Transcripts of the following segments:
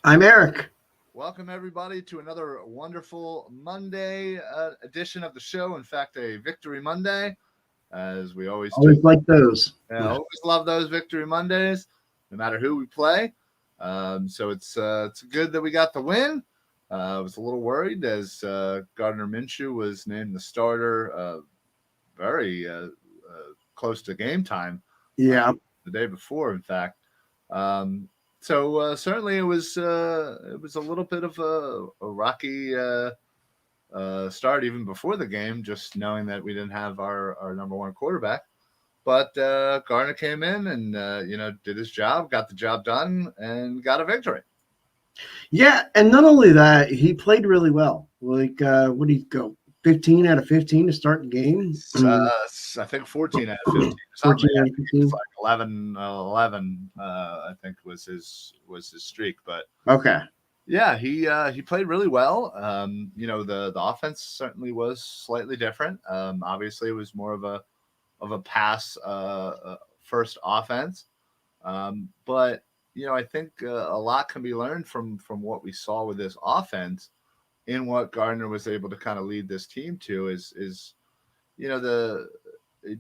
I'm Eric. Welcome, everybody, to another wonderful Monday edition of the show. In fact, a Victory Monday, as we always do. Always like those. Yeah, always love those Victory Mondays, no matter who we play. So it's good that we got the win. I was a little worried as Gardner Minshew was named the starter very close to game time. Yeah. The day before, in fact. So certainly it was a little bit of a rocky start even before the game, just knowing that we didn't have our number one quarterback. But Gardner came in and did his job, got the job done, and got a victory. Yeah, and not only that, he played really well. Like, what did he go? 15 out of 15 to start the game? I think 14 out of 15. 14 out of 15. It's like 11, I think was his streak. But okay. Yeah, he played really well. The offense certainly was slightly different. Obviously, it was more of a pass first offense. But I think a lot can be learned from what we saw with this offense in what Gardner was able to kind of lead this team to is you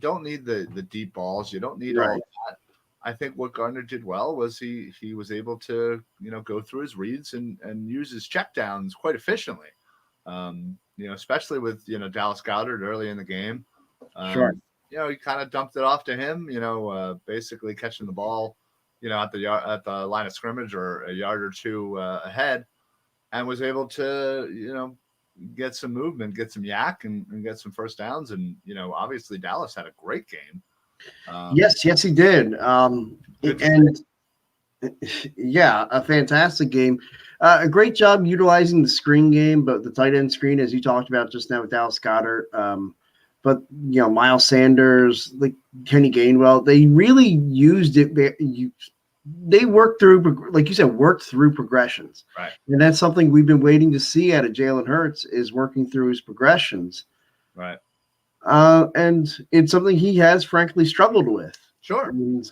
don't need the deep balls. You don't need all that. I think what Gardner did well was he was able to, go through his reads and use his checkdowns quite efficiently. Especially with, Dallas Goedert early in the game. Sure. He kind of dumped it off to him, basically catching the ball, at the line of scrimmage or a yard or two ahead, and was able to, get some movement, get some yak, and get some first downs. And, obviously Dallas had a great game. Yes, he did. And yeah, a fantastic game. A great job utilizing the screen game, but the tight end screen, as you talked about just now with Dallas Goedert. But, Miles Sanders, like Kenny Gainwell, they really used it. They worked through, like you said, progressions. Right. And that's something we've been waiting to see out of Jalen Hurts is working through his progressions. Right. And it's something he has frankly struggled with. Sure. And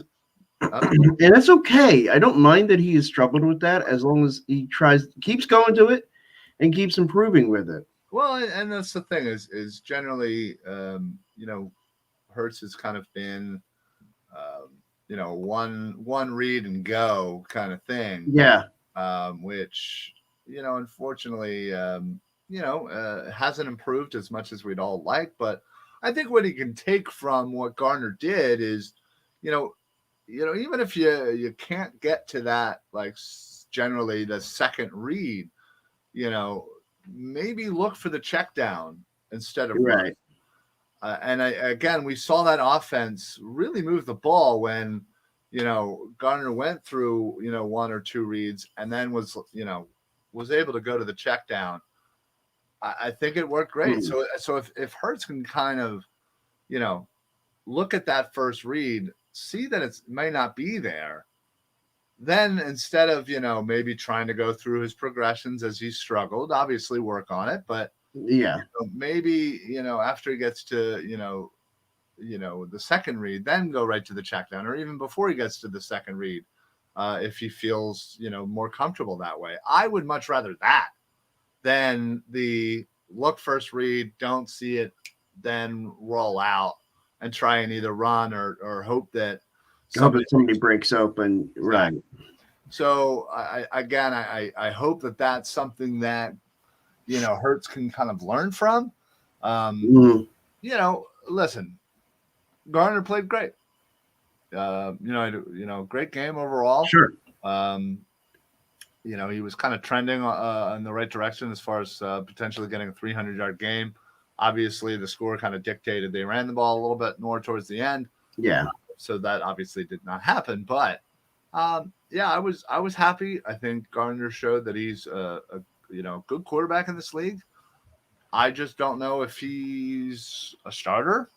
it's okay. I don't mind that he has struggled with that as long as he keeps going to it and keeps improving with it. Well, and that's the thing is generally, Hurts has kind of been, one read and go kind of thing. Yeah. Which, unfortunately, hasn't improved as much as we'd all like. But I think what he can take from what Gardner did is, even if you can't get to that, like generally the second read, maybe look for the check down instead of right. And we saw that offense really move the ball when, Gardner went through, one or two reads and then was able to go to the check down. I think it worked great. So if Hurts can kind of, look at that first read, see that it may not be there, then instead of, maybe trying to go through his progressions as he struggled, obviously work on it. But yeah, maybe, after he gets to, the second read, then go right to the check down, or even before he gets to the second read, if he feels, more comfortable that way. I would much rather that than the look first read, don't see it, then roll out and try and either run or hope that somebody breaks open. Right. So I hope that that's something that, Hurts can kind of learn from. Listen, Gardner played great. Great game overall. Sure. He was kind of trending in the right direction as far as potentially getting a 300-yard game. Obviously, the score kind of dictated they ran the ball a little bit more towards the end. Yeah. So that obviously did not happen. But I was happy. I think Gardner showed that he's a good quarterback in this league. I just don't know if he's a starter.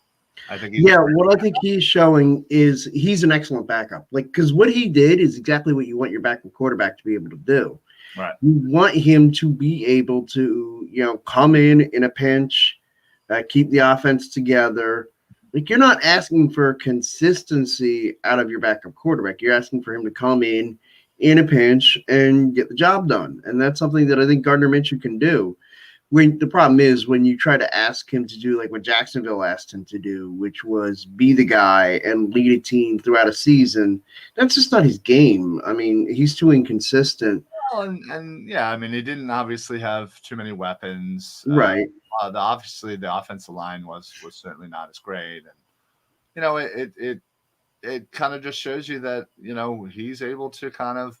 I think what I think he's showing is he's an excellent backup. Like, because what he did is exactly what you want your backup quarterback to be able to do. Right. You want him to be able to, come in a pinch, keep the offense together, Like, you're not asking for consistency out of your backup quarterback. You're asking for him to come in a pinch and get the job done. And that's something that I think Gardner Minshew can do. When the problem is when you try to ask him to do like what Jacksonville asked him to do, which was be the guy and lead a team throughout a season, that's just not his game. I mean, he's too inconsistent. Well, and yeah, I mean, he didn't obviously have too many weapons. Right. Obviously the offensive line was certainly not as great, and you know, it kind of just shows you that he's able to kind of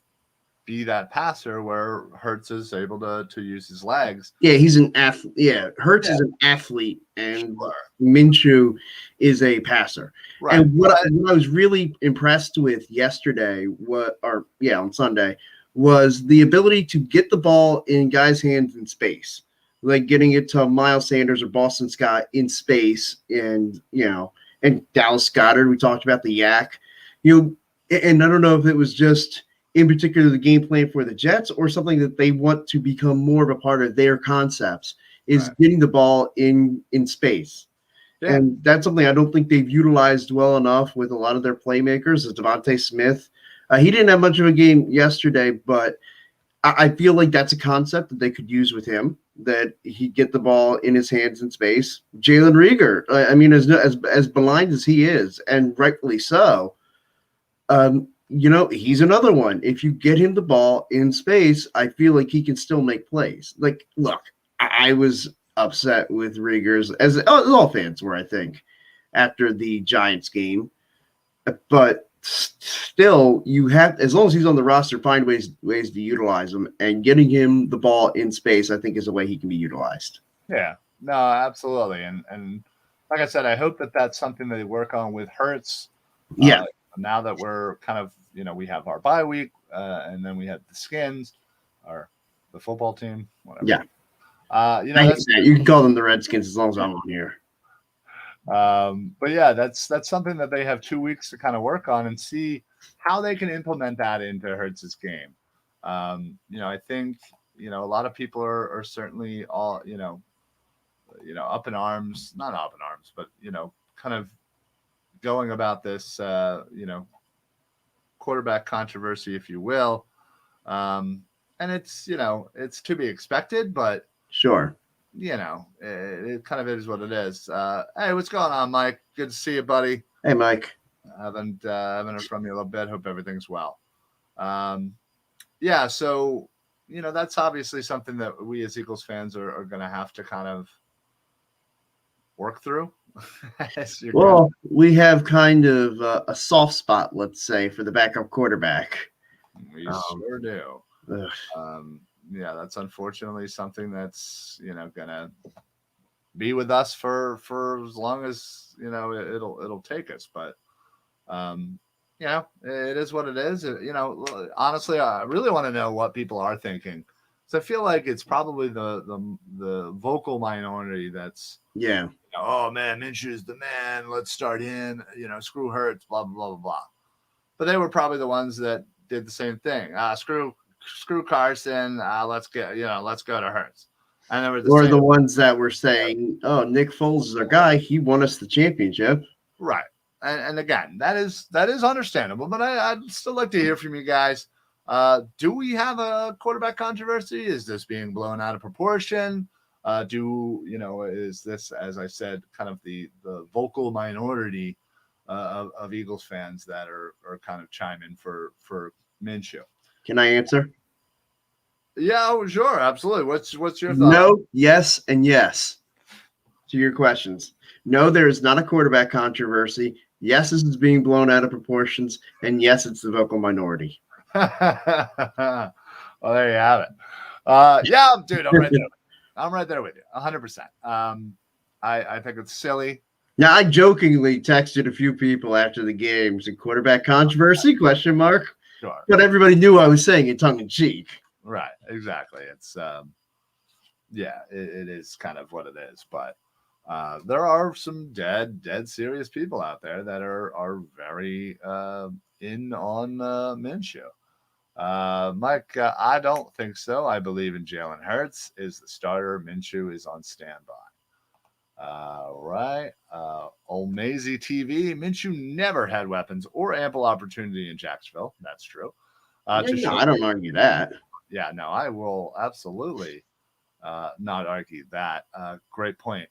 be that passer where Hurts is able to use his legs. Yeah, he's an athlete. Yeah, Hurts is an athlete, and Minshew is a passer. Right. And what I was really impressed with yesterday, on Sunday, was the ability to get the ball in guys' hands in space, like getting it to Miles Sanders or Boston Scott in space, and Dallas Goedert. We talked about the yak, and I don't know if it was just in particular the game plan for the Jets or something that they want to become more of a part of their concepts is getting the ball in space. Yeah. And that's something I don't think they've utilized well enough with a lot of their playmakers. Is Devontae Smith. He didn't have much of a game yesterday, but I feel like that's a concept that they could use with him, that he get the ball in his hands in space. Jalen Reagor, I mean, as blind as he is, and rightfully so, he's another one. If you get him the ball in space, I feel like he can still make plays. Like, look, I was upset with Riggers, as all fans were, I think, after the Giants game. But still, you have, as long as he's on the roster, find ways to utilize him. And getting him the ball in space, I think, is a way he can be utilized. Yeah, no, absolutely. And like I said, I hope that that's something they work on with Hurts. Yeah. Now that we're kind of, we have our bye week, and then we have the Skins, or the football team, whatever. Yeah. You can call them the Redskins as long as I'm on here. But yeah, that's something that they have 2 weeks to kind of work on and see how they can implement that into Hurts's game. I think, a lot of people are certainly all, up in arms, not up in arms, but, kind of going about this, quarterback controversy, if you will. And it's, it's to be expected, but sure. It kind of is what it is. Hey, what's going on, Mike? Good to see you, buddy. Hey, Mike. Haven't heard from you a little bit. Hope everything's well. Yeah, so, that's obviously something that we as Eagles fans are going to have to kind of work through. Well, we have kind of a soft spot, let's say, for the backup quarterback. We sure do. Yeah, that's unfortunately something that's gonna be with us for as long as it'll take us. But it is what it is. Honestly, I really want to know what people are thinking. So I feel like it's probably the vocal minority that's oh man, Minshew's the man. Let's start in. Screw Hurts. Blah blah blah blah blah. But they were probably the ones that did the same thing. Screw Carson. Let's go to Hurts. And there were the ones that were saying, "Oh, Nick Foles is our guy. He won us the championship." Right. And again, that is understandable. But I'd still like to hear from you guys. Do we have a quarterback controversy? Is this being blown out of proportion? Is this, as I said, kind of the vocal minority of Eagles fans that are kind of chiming for Minshew? Can I answer? Yeah, sure, absolutely. What's your thought? No, yes, and yes to your questions. No, there is not a quarterback controversy. Yes, this is being blown out of proportions, and yes, it's the vocal minority. Well, there you have it. Yeah, dude, I'm right there with you, 100%. I think it's silly. Now, I jokingly texted a few people after the game, said quarterback controversy, question mark. Sure. But everybody knew I was saying it tongue in cheek. Right, exactly. It's it is kind of what it is. But there are some dead serious people out there that are very in on Minshew. Mike, I don't think so. I believe in Jalen Hurts is the starter. Minshew is on standby. Right. Old Maisie TV. Minshew never had weapons or ample opportunity in Jacksonville. That's true. Yeah, no, I don't argue that. Yeah, no, I will absolutely not argue that. Great point.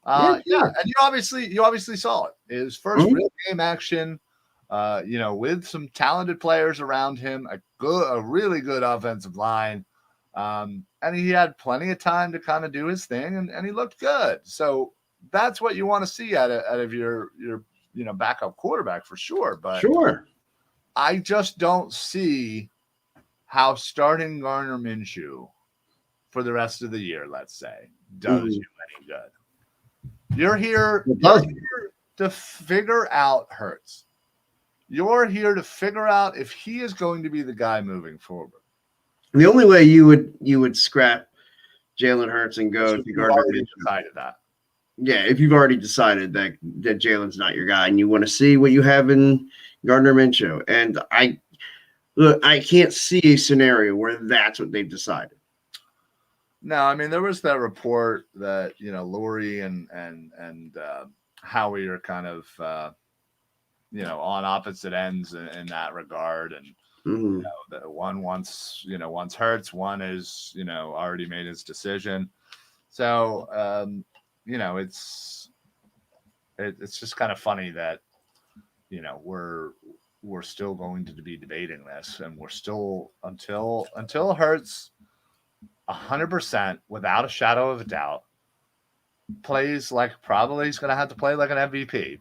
Yeah, Yeah, sure. and you obviously saw it. His first real game action. With some talented players around him, a really good offensive line, and he had plenty of time to kind of do his thing, and he looked good. So that's what you want to see out of your backup quarterback for sure. But Sure. I just don't see how starting Gardner Minshew for the rest of the year, let's say, does you any good. You're here to figure out Hurts. You're here to figure out if he is going to be the guy moving forward. The only way you would scrap Jalen Hurts and go if you've already decided that. Yeah, if you've already decided that Jalen's not your guy and you want to see what you have in Gardner Minshew. And I can't see a scenario where that's what they've decided. No, I mean there was that report that Lurie and Howie are kind of on opposite ends in that regard, and the one wants Hurts, one is already made his decision. So it's just kind of funny that we're still going to be debating this, and we're still until Hurts 100% without a shadow of a doubt plays like probably he's going to have to play like an MVP.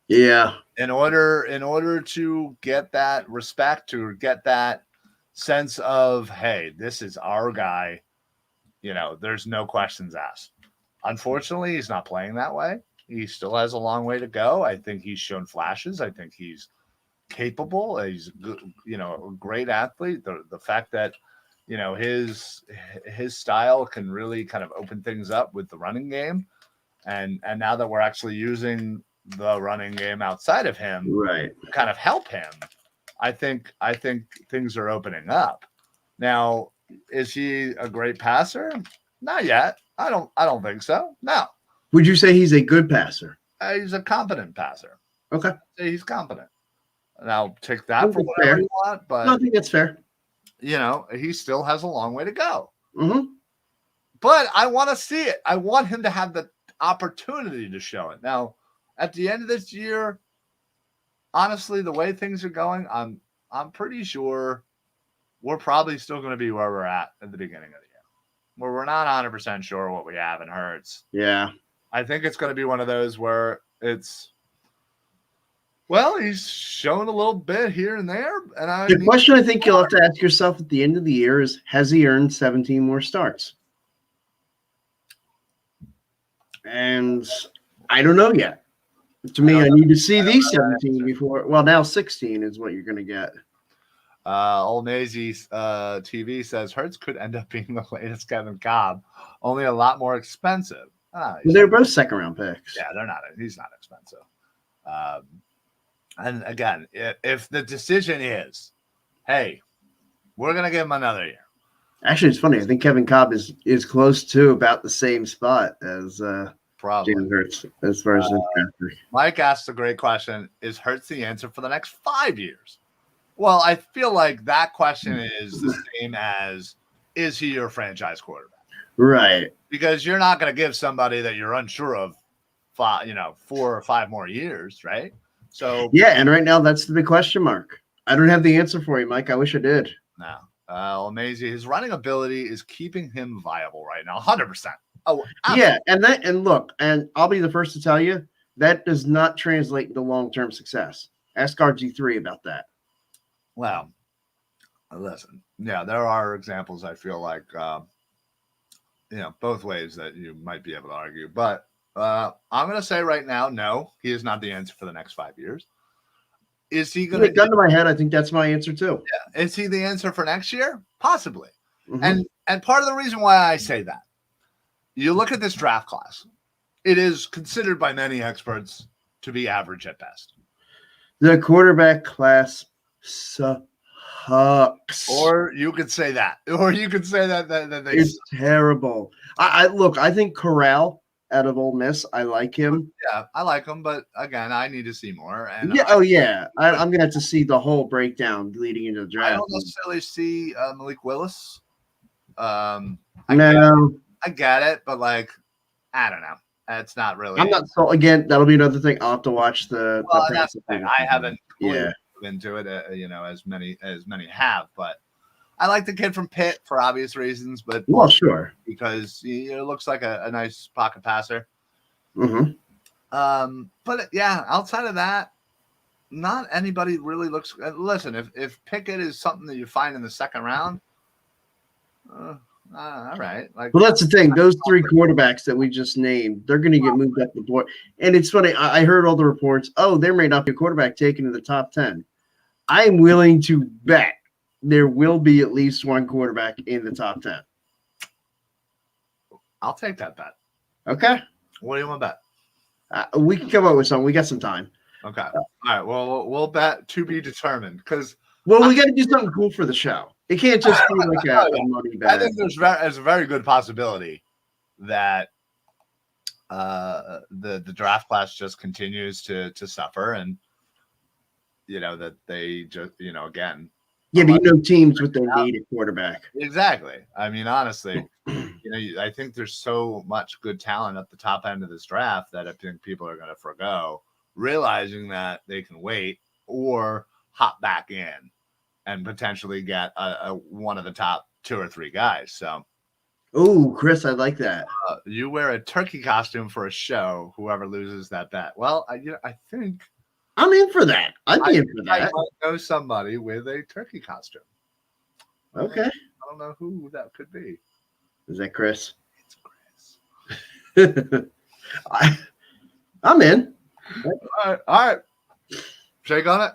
Yeah. In order to get that respect, to get that sense of, hey, this is our guy, there's no questions asked. Unfortunately, he's not playing that way. He still has a long way to go. I think he's shown flashes. I think he's capable. He's a great athlete. The fact that his style can really kind of open things up with the running game, and now that we're actually using the running game outside of him, right, to kind of help him, I think things are opening up. Now, is he a great passer? Not yet. I don't think so. No. Would you say he's a good passer? He's a competent passer. Okay. He's competent. Now take that for whatever fair. you want, but I think that's fair. He still has a long way to go. Mm-hmm. But I want to see it. I want him to have the opportunity to show it. Now, at the end of this year, honestly, the way things are going, I'm pretty sure we're probably still going to be where we're at the beginning of the year, where we're not 100% sure what we have in Hurts. Yeah. I think it's going to be one of those where it's, well, he's shown a little bit here and there. And the question I think you'll have to ask yourself at the end of the year is, has he earned 17 more starts? And I don't know yet. To me, I need to see these 17 before. Well, now 16 is what you're going to get. Old Maisie TV says Hurts could end up being the latest Kevin Cobb, only a lot more expensive. They're both second-round picks. Yeah, they're not. He's not expensive. And again, if the decision is, hey, we're going to give him another year. Actually, it's funny. I think Kevin Cobb is close to about the same spot as probably Jalen Hurts as far as Mike asked a great question. Is Hurts the answer for the next 5 years? Well, I feel like that question is the same as, is he your franchise quarterback? Right. Because you're not going to give somebody that you're unsure of 4 or 5 more years, right? So yeah, and right now that's the big question mark. I don't have the answer for you, Mike. I wish I did. No. Amazing. His running ability is keeping him viable right now, 100%. Oh, absolutely. Yeah, and look, and I'll be the first to tell you that does not translate into long-term success. Ask RG3 about that. Well, listen, yeah, there are examples. I feel like both ways that you might be able to argue, but I'm going to say right now, no, he is not the answer for the next 5 years. Is he going to gun to my head? I think that's my answer too. Yeah. Is he the answer for next year? Possibly. Mm-hmm. And part of the reason why I say that, you look at this draft class, it is considered by many experts to be average at best. The quarterback class sucks. Or you could say that. Or you could say that they it's terrible. I think Corral out of Ole Miss. I like him. Yeah, I like him, but again, I need to see more. And Yeah. Oh, yeah. I'm gonna have to see the whole breakdown leading into the I draft. don't necessarily see Malik Willis. I No, get it, but like, I don't know. It's not really. I'm not. So again, that'll be another thing. I'll have to watch the. Well, and that's the thing. I haven't completely Yeah. into it, as many have, but I like the kid from Pitt for obvious reasons, but Well, sure. because he looks like a nice pocket passer. Mm-hmm. But yeah, outside of that, not anybody really looks. Listen, if Pickett is something that you find in the second round, all right. Like, Well, that's the thing. Those three quarterbacks that we just named, they're going to get moved up the board. And it's funny. I heard all the reports. Oh, there may not be a quarterback taken in the top 10. I'm willing to bet there will be at least one quarterback in the top 10. I'll take that bet. Okay. What do you want to bet? We can come up with something. We got some time. Okay. All right. Well, we'll bet to be determined because. Well, we got to do something cool for the show. It can't just be like a money bet. I think there's a very good possibility that the draft class just continues to suffer, and that they just again. Yeah, but teams with their need a quarterback. Exactly. I mean, honestly, I think there's so much good talent at the top end of this draft that I think people are going to forgo, realizing that they can wait or hop back in and potentially get one of the top 2 or 3 guys. So, oh, Chris, I like that. You wear a turkey costume for a show. Whoever loses that bet. Well, I think I'm in for that. I'd be in for that. I might know somebody with a turkey costume. Okay. I don't know who that could be. Is that Chris? It's Chris. I'm in. All right. Shake on it.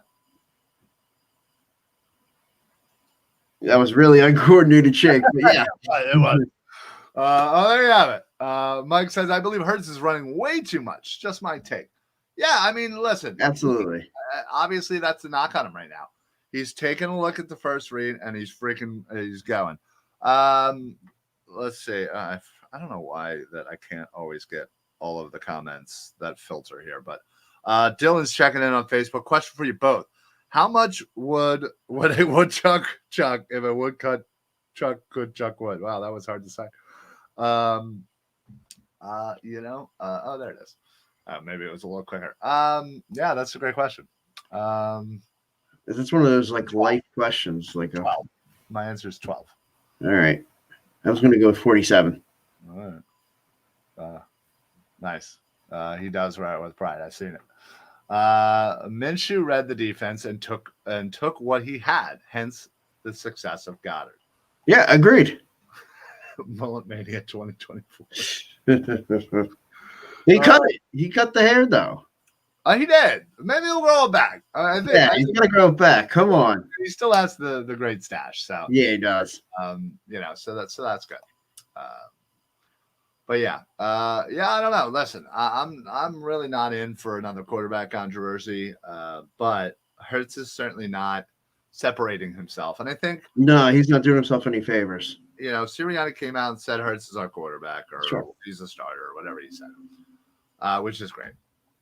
That was really uncoordinated shake, but yeah. It was. There you have it. Mike says, I believe Hurts is running way too much. Just my take. Yeah, I mean, listen. Absolutely. Obviously, that's the knock on him right now. He's taking a look at the first read, and he's going. Let's see. I don't know why that I can't always get all of the comments that filter here, but Dylan's checking in on Facebook. Question for you both. How much would a woodchuck chuck if a woodcut chuck could chuck wood? Wow, that was hard to say. Oh, there it is. Maybe it was a little quicker. Yeah, that's a great question. It's one of those like life questions. Like 12. My answer is 12. All right. I was going to go with 47. All right. Nice. He does right with pride. I've seen it. Minshew read the defense and took what he had, hence the success of Goddard. Yeah, agreed. Mullet Mania 2024. He cut it. He cut the hair though. He did. Maybe he'll grow it back. I think. Yeah, he's gonna grow it back. Come on. He still has the great stash. So yeah, he does. So that's good. But yeah, I don't know. Listen, I'm really not in for another quarterback controversy. But Hurts is certainly not separating himself, and I think no, he's not doing himself any favors. Sirianni came out and said Hurts is our quarterback, or sure. He's a starter, or whatever he said, which is great.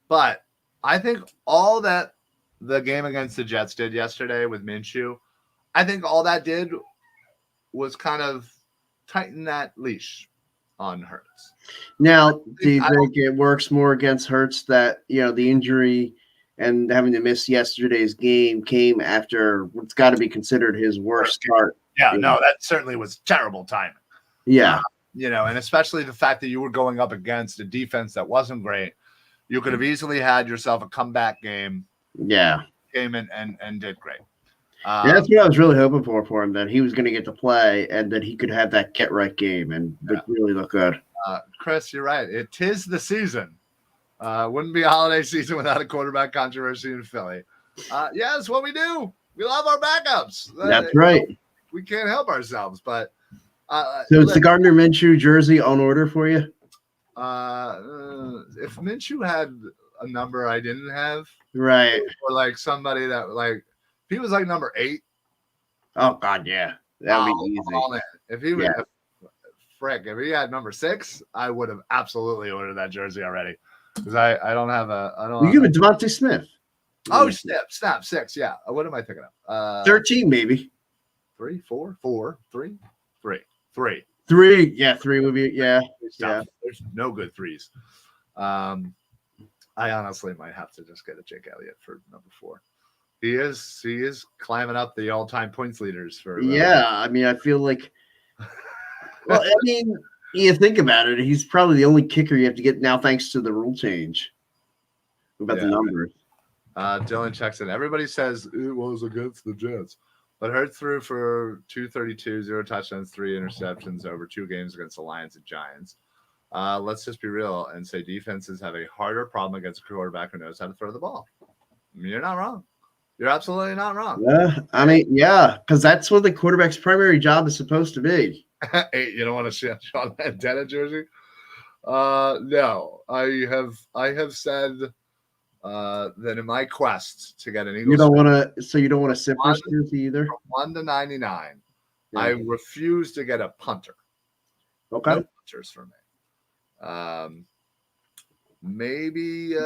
But I think all that the game against the Jets did yesterday with Minshew, I think all that did was kind of tighten that leash on Hurts. Now, do you think it works more against Hurts that, the injury and having to miss yesterday's game came after what's got to be considered his worst start? Yeah, no, that certainly was terrible timing. Yeah. And especially the fact that you were going up against a defense that wasn't great. You could have easily had yourself a comeback game. Yeah. Came in and did great. That's what I was really hoping for him, that he was going to get to play and that he could have that get-right game and really look good. Chris, you're right. It is the season. Wouldn't be a holiday season without a quarterback controversy in Philly. Yeah, that's what we do. We love our backups. That's right. We can't help ourselves, but so it's the Gardner Minshew jersey on order for you? If Minshew had a number I didn't have, right, or like somebody that if he was like number 8, oh god, yeah, that would be easy. If he was frick, if he had number 6, I would have absolutely ordered that jersey already. Because I don't have a You give it Devontae Smith. Oh, snap 6. Yeah. What am I thinking of? 13, maybe. 3, 4, 4, 3, 3, 3. 3. Yeah, 3 would be. Yeah. Yeah. There's no good 3s. I honestly might have to just get a Jake Elliott for number 4. He is climbing up the all-time points leaders for. Yeah, I mean, I feel like. Well, I mean, you think about it, he's probably the only kicker you have to get now, thanks to the rule change. About the numbers. Dylan checks in. Everybody says it was against the Jets, but Hurts threw for 232, 0 touchdowns, 3 interceptions over 2 games against the Lions and Giants. Let's just be real and say defenses have a harder problem against a quarterback who knows how to throw the ball. You're not wrong. You're absolutely not wrong. Yeah, I mean, yeah, because that's what the quarterback's primary job is supposed to be. Hey, you don't want to see a Sean Mandetta jersey? No, I have said that in my quest to get an Eagles, you don't want to Cypress jersey either. From 1 to 99, yeah. I refuse to get a punter. Okay, no punters for me. Maybe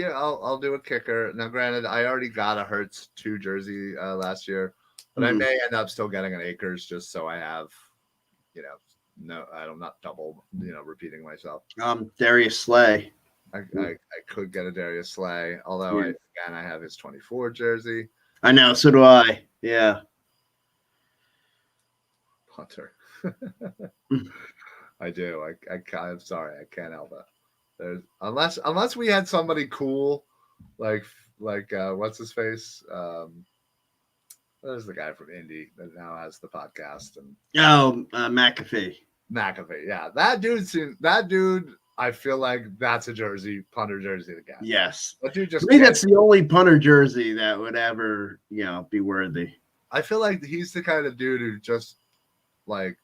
I'll do a kicker. Now, granted, I already got a Hurts 2 jersey last year, but I may end up still getting an Akers just so I have, I'm not double, repeating myself. Darius Slay. I could get a Darius Slay, although I have his 24 jersey. I know, so do I. Yeah. Punter. I do. I'm sorry, I can't help it. Unless we had somebody cool, like what's his face? There's the guy from Indy that now has the podcast and McAfee. Yeah, that dude. I feel like that's a punter jersey to get. Yes, that dude just. I mean, that's the only punter jersey that would ever, be worthy. I feel like he's the kind of dude who just like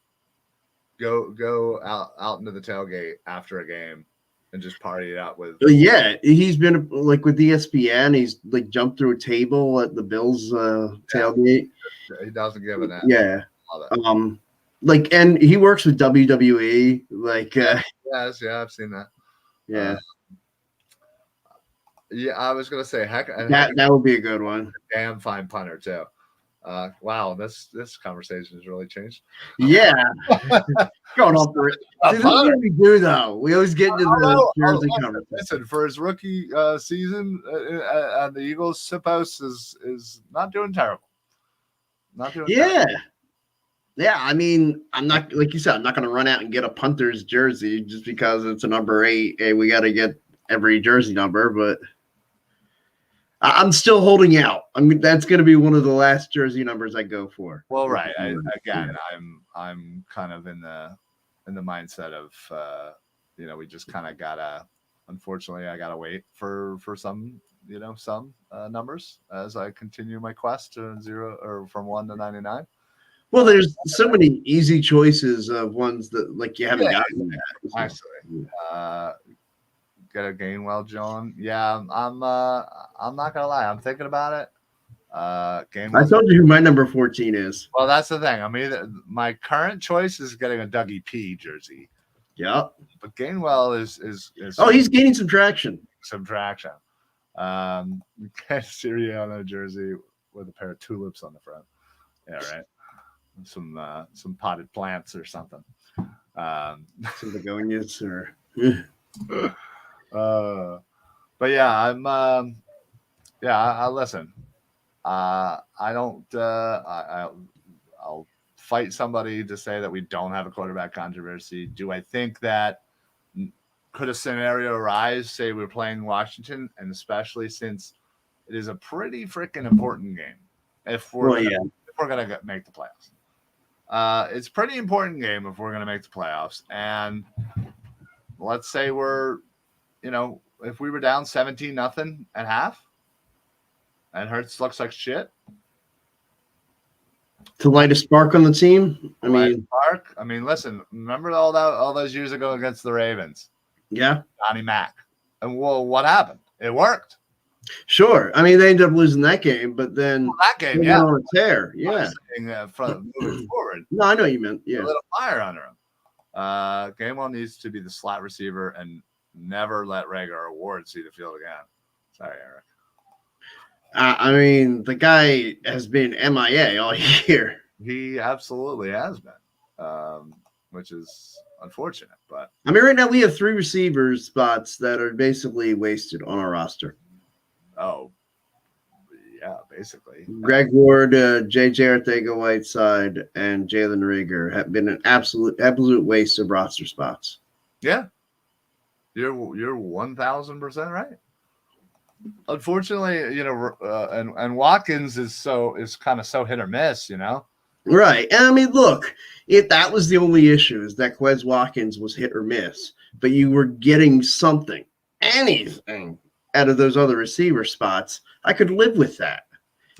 go out into the tailgate after a game. And just party it out with. Yeah, he's been like with ESPN. He's like jumped through a table at the Bills tailgate. He doesn't give a damn. Yeah, and he works with WWE. Yes, I've seen that. Yeah, I was gonna say, that would be a good one. Damn fine punter too. Wow, this conversation has really changed. Yeah, going off the. This is what we do, though. We always get into the jersey conversation. Listen, for his rookie season, the Eagles, Sipos is not doing terrible. Not doing. Terrible. Yeah. I mean, I'm not like you said. I'm not going to run out and get a punter's jersey just because it's a number 8. Hey, we got to get every jersey number, but. I'm still holding out. I mean, that's going to be one of the last jersey numbers I go for. Well, right. I'm kind of in the mindset of we just kind of gotta. Unfortunately, I gotta wait for some numbers as I continue my quest to 0 or from 1 to 99. Well, there's so many easy choices of ones that you haven't gotten yet. Actually, get a Gainwell, John. Yeah, I'm not gonna lie. I'm thinking about it. Gainwell. I told you who my number 14 is. Well, that's the thing. I mean, my current choice is getting a Dougie P jersey. Yeah, but Gainwell is. Oh, he's gaining some traction. Sirianni jersey with a pair of tulips on the front. Yeah, right. Some potted plants or something. Some begonias or. But yeah, I listen. I don't. I'll fight somebody to say that we don't have a quarterback controversy. Do I think that could a scenario arise? Say we're playing Washington, and especially since it is a pretty freaking important game. If we're gonna make the playoffs, it's a pretty important game if we're gonna make the playoffs. And let's say we're, if we were down 17-0 at half, and Hurts looks like shit. To light a spark on the team. I mean, listen. Remember all those years ago against the Ravens? Yeah, Johnny Mack. And what happened? It worked. Sure. I mean, they ended up losing that game, but then that game, on a tear. Yeah. Moving forward. No, I know what you meant. Yeah. A little fire under him. Gainwell needs to be the slot receiver and never let Rager or Ward see the field again. Sorry, Eric. I mean, the guy has been MIA all year. He absolutely has been, which is unfortunate. But I mean, right now we have 3 receivers spots that are basically wasted on our roster. oh, yeah, basically. Greg Ward, J.J. Arcega-Whiteside, and Jalen Reagor have been an absolute waste of roster spots. Yeah, you're 1,000% right. Unfortunately, and Watkins is kind of so hit or miss, Right. And I mean, look, if that was the only issue is that Quez Watkins was hit or miss, but you were getting something, anything out of those other receiver spots, I could live with that.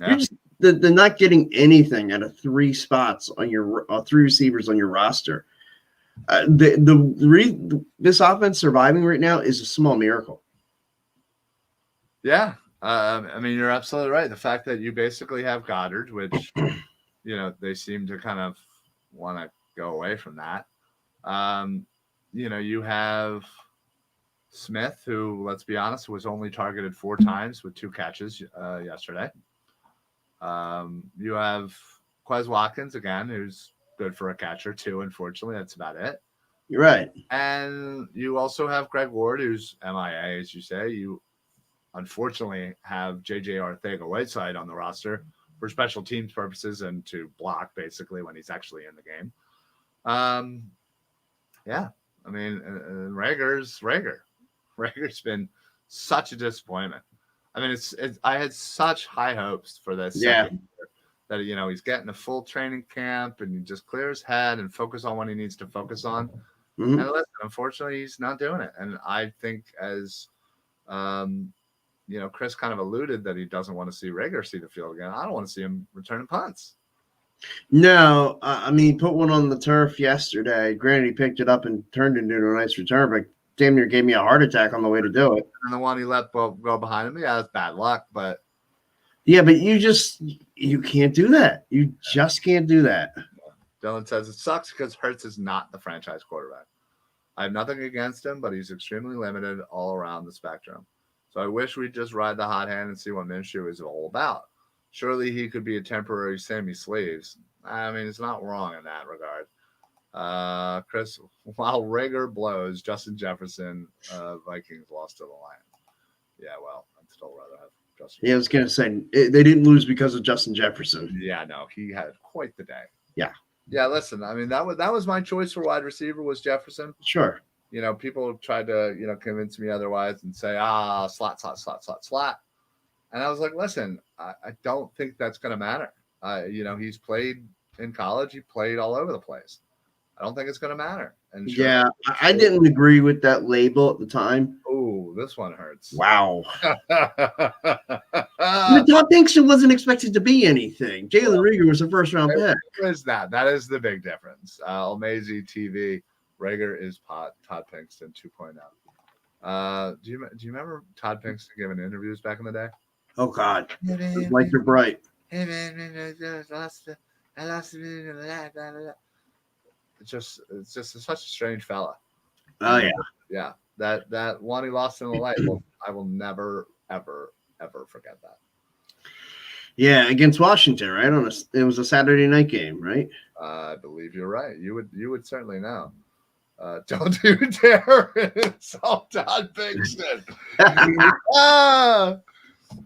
Yeah. You're just they're not getting anything out of 3 spots on your 3 receivers on your roster. This offense surviving right now is a small miracle. Yeah. I mean, you're absolutely right. The fact that you basically have Goddard, which, they seem to kind of want to go away from that. You have Smith, who, let's be honest, was only targeted 4 times with 2 catches yesterday. You have Quez Watkins, again, who's good for a catcher, 2, unfortunately. That's about it. You're right. And you also have Greg Ward, who's MIA, as you say. You unfortunately have J.J. Arcega-Whiteside on the roster for special teams purposes and to block, basically, when he's actually in the game. Yeah. I mean, Rager's been such a disappointment. I mean, I had such high hopes for this. Yeah. That, he's getting a full training camp and he just clear his head and focus on what he needs to focus on. Mm-hmm. And listen, unfortunately, he's not doing it. And I think as, Chris kind of alluded that he doesn't want to see Rager see the field again. I don't want to see him returning punts. No, I mean, put one on the turf yesterday. Granted, he picked it up and turned it into a nice return, but damn near gave me a heart attack on the way to do it. And the one he let go behind him, yeah, that's bad luck. But yeah, but you can't do that. You just can't do that. Dylan says it sucks because Hurts is not the franchise quarterback. I have nothing against him, but he's extremely limited all around the spectrum. So I wish we'd just ride the hot hand and see what Minshew is all about. Surely he could be a temporary Sammy Sleeves. I mean, it's not wrong in that regard. Chris, while Rager blows, Justin Jefferson, Vikings lost to the Lions. Yeah, well, I'd still rather have Justin. Yeah, I was going to say, they didn't lose because of Justin Jefferson. Yeah, no, he had quite the day. Yeah. Yeah, listen, I mean, that was my choice for wide receiver was Jefferson. Sure. People tried to, convince me otherwise and say, slot. And I was like, listen, I don't think that's going to matter. He's played in college. He played all over the place. I don't think it's going to matter. And sure, yeah, I didn't agree with that label at the time. Oh, this one hurts. Wow. Todd Pinkston wasn't expected to be anything. Jalen Reagor was a first-round pick. What is that? That is the big difference. Almazy TV. Rager is Todd Pinkston 2.0. Do you remember Todd Pinkston giving interviews back in the day? Oh God, like you're bright. Hey man, I lost It's just such a strange fella. Oh yeah, yeah. That one he lost in the light. I will never ever forget that. Yeah, against Washington, right? It was a Saturday night game, right? I believe you're right. You would certainly know. Don't you dare insult Todd Pinkston.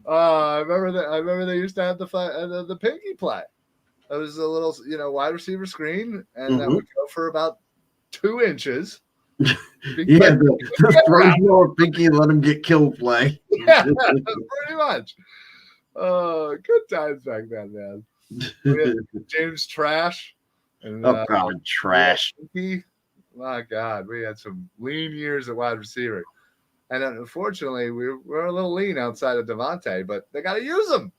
I remember they used to have the pinky play. It was a little, wide receiver screen, and that would go for about 2 inches. Yeah, the throw your pinky, let him get killed play. Yeah, pretty much. Oh, good times back then, man. We had James Trash. And, God, Trash. My God, we had some lean years at wide receiver. And unfortunately, we're a little lean outside of Devontae, but they got to use them.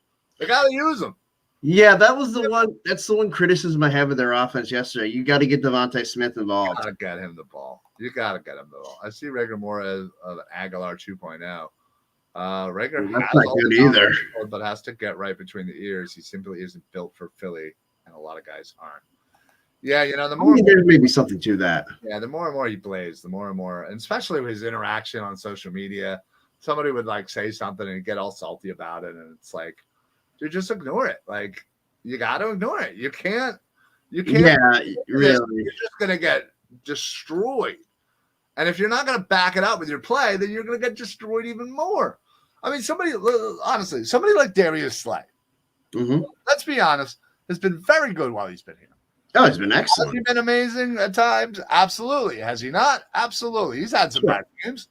Yeah, that was the one. That's the one criticism I have of their offense yesterday. You got to get Devontae Smith involved. You got to get him the ball. I see Rager more as an Aguilar 2.0. Rager that's not good either, but has to get right between the ears. He simply isn't built for Philly, and a lot of guys aren't. Yeah, the I more mean, there may be something to that. Yeah, the more and more he plays, the more and more, and especially with his interaction on social media, somebody would like say something and get all salty about it, and it's like, dude, just ignore it. Like, you got to ignore it. You can't. Yeah, This, really. you're just gonna get destroyed. And if you're not gonna back it up with your play, then you're gonna get destroyed even more. I mean, honestly, somebody like Darius Slay, Mm-hmm. let's be honest, has been very good while he's been here. Oh, it's been Has he excellent. been amazing at times? Absolutely. Has he not? Absolutely. He's had some Sure. bad games.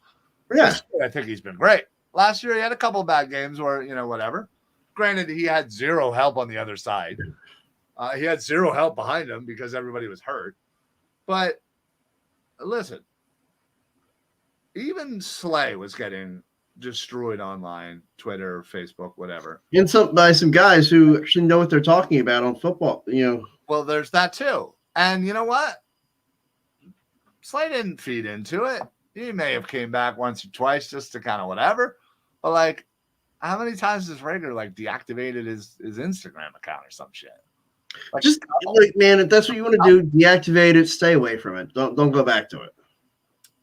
Yeah. This year, I think he's been great. Last year, he had a couple of bad games where, whatever. Granted, he had zero help on the other side. He had zero help behind him because everybody was hurt. But listen, even Slay was getting destroyed online, Twitter, Facebook, whatever. And by some guys who actually know what they're talking about on football, Well, there's that too. And you know what? Slay didn't feed into it. He may have came back once or twice just to kind of whatever. But like, how many times has Rager like deactivated his Instagram account or some shit? Like, just like, man, if that's what you want to do, deactivate it, stay away from it. Don't go back to it.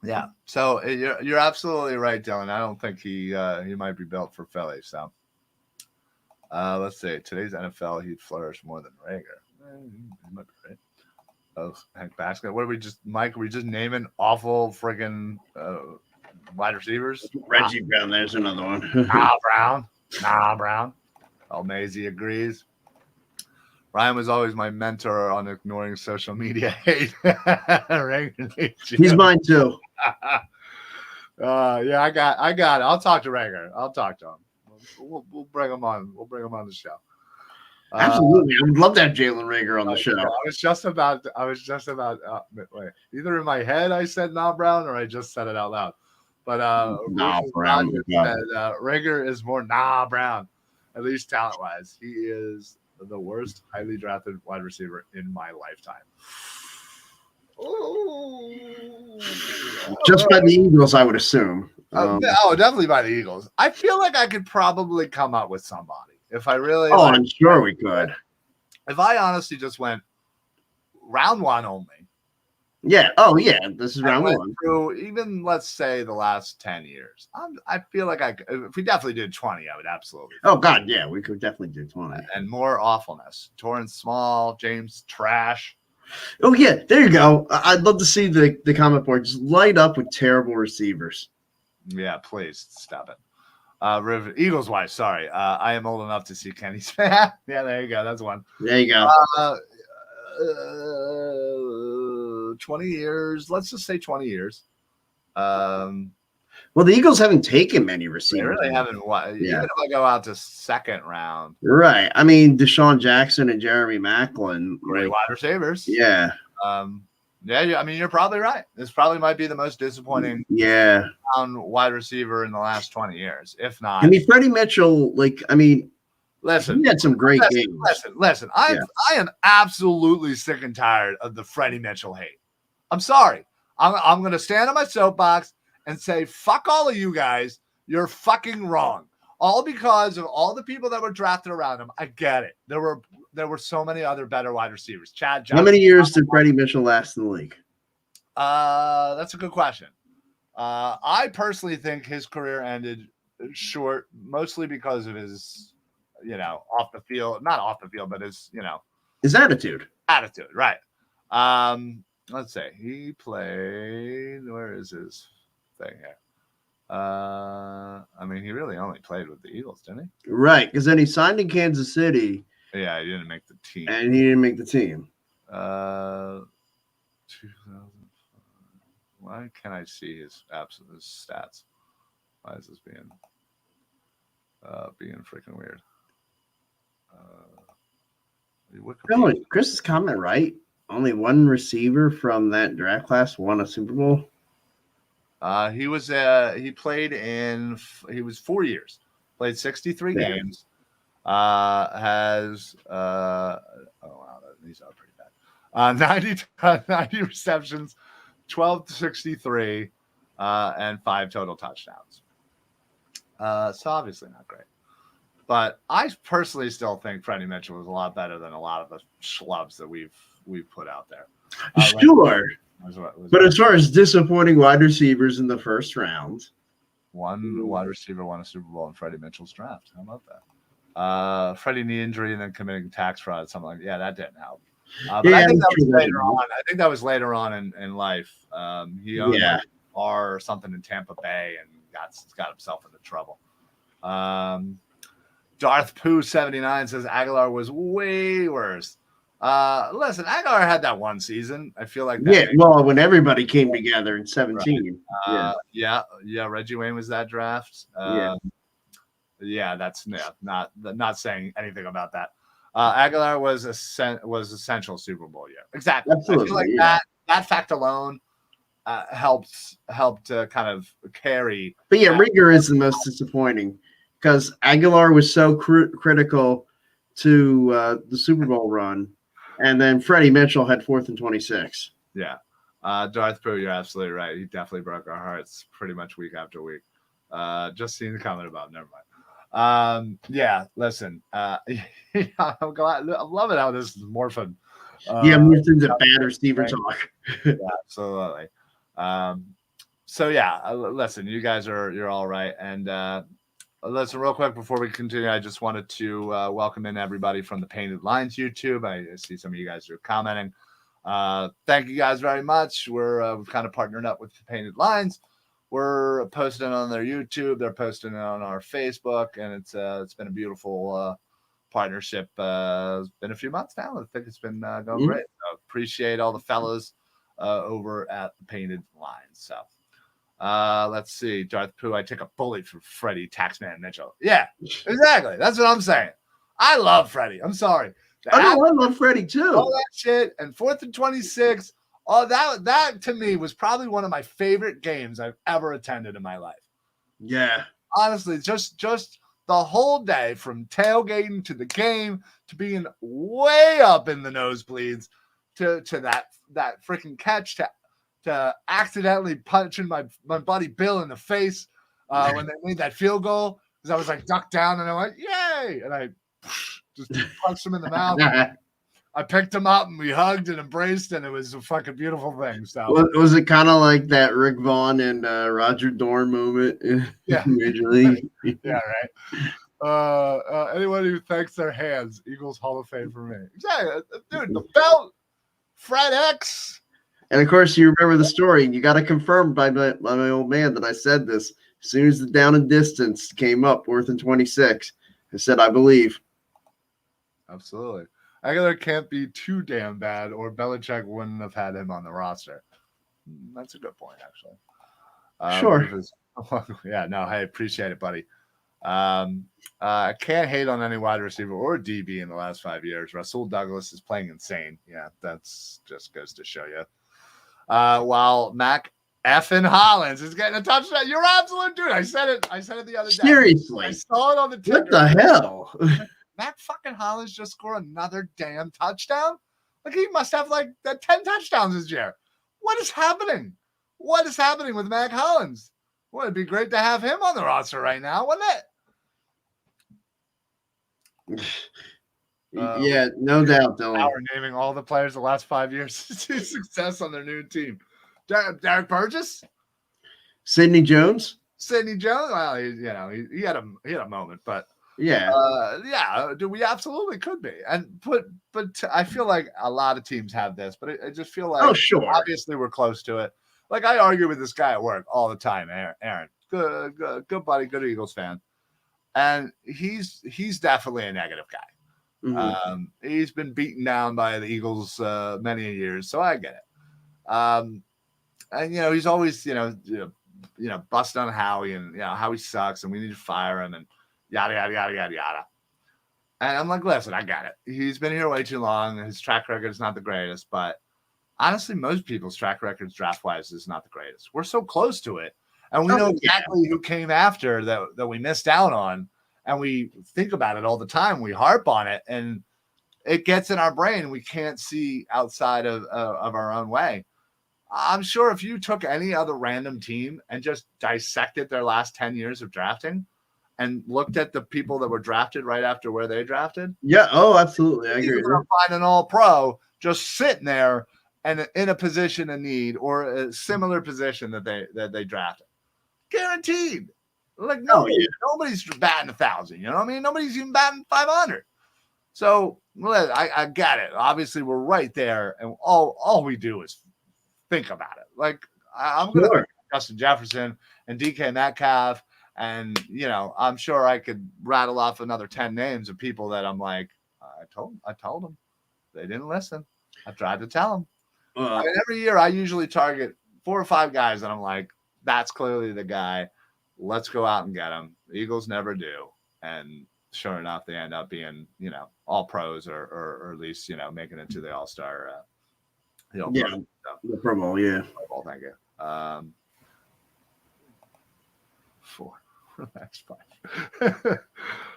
Yeah. So you're absolutely right, Dylan. I don't think he might be built for Philly. So let's see. Today's NFL, he'd flourish more than Rager. He might be right. Oh, heck, basket. What are we just, Mike? Are we just naming awful friggin' wide receivers? Reggie Brown, there's another one. Brown. Oh, Maisie agrees. Ryan was always my mentor on ignoring social media hate. He's mine too. Yeah, I got it. I'll talk to Rager. I'll talk to him. We'll bring him on. We'll bring him on the show. Absolutely, I would love to have Jalen Rager on the show. I was just about. Wait, either in my head I said Nah Brown or I just said it out loud. But Nah Brown. said, Rager is more Nah Brown, at least talent wise. He is the worst highly drafted wide receiver in my lifetime. Just by the Eagles, I would assume. Definitely by the Eagles. I feel like I could probably come up with somebody if I really. I'm sure we could. If I honestly just went round one only. Yeah. Oh, yeah. This is round one. Through even, let's say, the last 10 years. I feel like if we definitely did 20, I would absolutely. Oh, God, yeah. We could definitely do 20. And more awfulness. Torrance Small, James Trash. Oh, yeah. There you go. I'd love to see the comment board just light up with terrible receivers. Yeah, please stop it. Eagles wise, sorry. I am old enough to see Kenny Smith. Yeah, there you go. That's one. There you go. 20 years. Let's just say 20 years. Well, the Eagles haven't taken many receivers. They really haven't. Even if I go out to second round. Right. I mean, Deshaun Jackson and Jeremy Maclin. Great wide receivers. Yeah. I mean, you're probably right. This probably might be the most disappointing wide receiver in the last 20 years, if not. I mean, Freddie Mitchell, listen, he had some great games. Listen. I am absolutely sick and tired of the Freddie Mitchell hate. I'm sorry. I'm going to stand on my soapbox and say, fuck all of you guys. You're fucking wrong. All because of all the people that were drafted around him. I get it. There were so many other better wide receivers. Chad Johnson. How many years did Freddie Mitchell last in the league? That's a good question. I personally think his career ended short, mostly because of his, off the field, not off the field, but his attitude. Attitude, right. Let's say he played. Where is his thing here? I mean, he really only played with the Eagles, didn't he? Right, because then he signed in Kansas City. Yeah, he didn't make the team. And he didn't make the team. 2005. Why can't I see his stats? Why is this being freaking weird? Chris's comment right. Only one receiver from that draft class won a Super Bowl. He was 4 years, played 63 games. These are pretty bad. 90 receptions, 12 to 63, and 5 total touchdowns. So obviously not great. But I personally still think Freddie Mitchell was a lot better than a lot of the schlubs that we've put out there. Sure. But as far as disappointing wide receivers in the first round, one wide receiver won a Super Bowl in Freddie Mitchell's draft. How about that? Freddie knee injury and then committing tax fraud, something like that. Yeah, that didn't help. But I think that was later on. I think that was later on in life. He owned like a bar or something in Tampa Bay and got himself into trouble. Darth Pooh 79 says Aguilar was way worse. Listen, Aguilar had that one season. I feel like that. Well, when everybody came together in 17. Right. Yeah. Reggie Wayne was that draft. That's not saying anything about that. Aguilar was essential Super Bowl year. Exactly. Absolutely. I feel like that fact alone helped to kind of carry. But yeah, Rieger is the most disappointing because Aguilar was so critical to the Super Bowl run, and then Freddie Mitchell had 4th and 26. Yeah. Darth Pooh, you're absolutely right. He definitely broke our hearts pretty much week after week. Just seeing the comment about never mind. Listen. I'm loving how this is morphing. Moved into bad receiver talk. Yeah, absolutely. Listen, you guys you're all right. And listen, real quick before we continue, I just wanted to welcome in everybody from the Painted Lines YouTube. I see some of you guys are commenting. Thank you guys very much. We've kind of partnered up with the Painted Lines. We're posting on their YouTube. They're posting it on our Facebook, and it's been a beautiful partnership. It's been a few months now. I think it's been going great. So appreciate all the fellas over at the Painted Lines. So let's see. Darth Pooh, I take a bullet for Freddie Taxman Mitchell. Yeah, exactly. That's what I'm saying. I love Freddie. I'm sorry. I love Freddie too. All that shit and 4th and 26. Oh, that to me was probably one of my favorite games I've ever attended in my life. Yeah. Honestly, just the whole day from tailgating to the game to being way up in the nosebleeds to that freaking catch to accidentally punching my buddy Bill in the face when they made that field goal because I was like ducked down and I went, yay! And I just punched him in the mouth. I picked him up and we hugged and embraced, and it was a fucking beautiful thing. So was it kind of like that Rick Vaughn and Roger Dorn moment? Yeah, Major League. Yeah, right. Anyone who thanks their hands, Eagles Hall of Fame for me. Exactly, dude. The belt, Fred X. And of course, you remember the story. You got to confirm by my old man that I said this. As soon as the down and distance came up, 4th and 26, I said, I believe. Absolutely. Aguilar can't be too damn bad, or Belichick wouldn't have had him on the roster. That's a good point, actually. Sure. Yeah, no, hey, appreciate it, buddy. I can't hate on any wide receiver or DB in the last 5 years. Rasul Douglas is playing insane. Yeah, that's just goes to show you. While Mac effing Hollins is getting a touchdown. You're absolute dude. I said it the other day. Seriously. I saw it on the Ticker. What the hell? Mac fucking Hollins just scored another damn touchdown? Like he must have like 10 touchdowns this year. What is happening? What is happening with Mac Hollins? Well, it'd be great to have him on the roster right now, wouldn't it? Yeah, no doubt, Dylan. We're naming all the players the last 5 years to success on their new team. Derek Burgess, Sidney Jones. Well, he had a moment, but yeah, we absolutely could be. And but I feel like a lot of teams have this, but I just feel like obviously we're close to it. Like I argue with this guy at work all the time, Aaron. Good buddy, good Eagles fan, and he's definitely a negative guy. Mm-hmm. He's been beaten down by the Eagles many years, so I get it. And he's always busting on Howie and how he sucks and we need to fire him and yada yada yada yada yada. And I'm like, listen, I got it. He's been here way too long. His track record is not the greatest, but honestly, most people's track records draft wise is not the greatest. We're so close to it, and we know exactly who came after that we missed out on, and we think about it all the time. We harp on it, and it gets in our brain. We can't see outside of our own way. I'm sure if you took any other random team and just dissected their last 10 years of drafting and looked at the people that were drafted right after where they drafted. Yeah. Oh, absolutely. I agree. You're going to find an all-pro just sitting there and in a position of need or a similar position that they drafted. Guaranteed. Like nobody's batting 1,000. You know what I mean? Nobody's even batting 500. So I get it. Obviously, we're right there, and all we do is think about it. Like I'm going to think Justin Jefferson and DK Metcalf. And, I'm sure I could rattle off another 10 names of people that I'm like, I told them. They didn't listen. I tried to tell them. I mean, every year I usually target 4 or 5 guys that I'm like, that's clearly the guy. Let's go out and get him. The Eagles never do. And sure enough, they end up being, all pros or at least, making it to the All-Star. The Pro Bowl, yeah. Pro Bowl, thank you. 4. That's fine.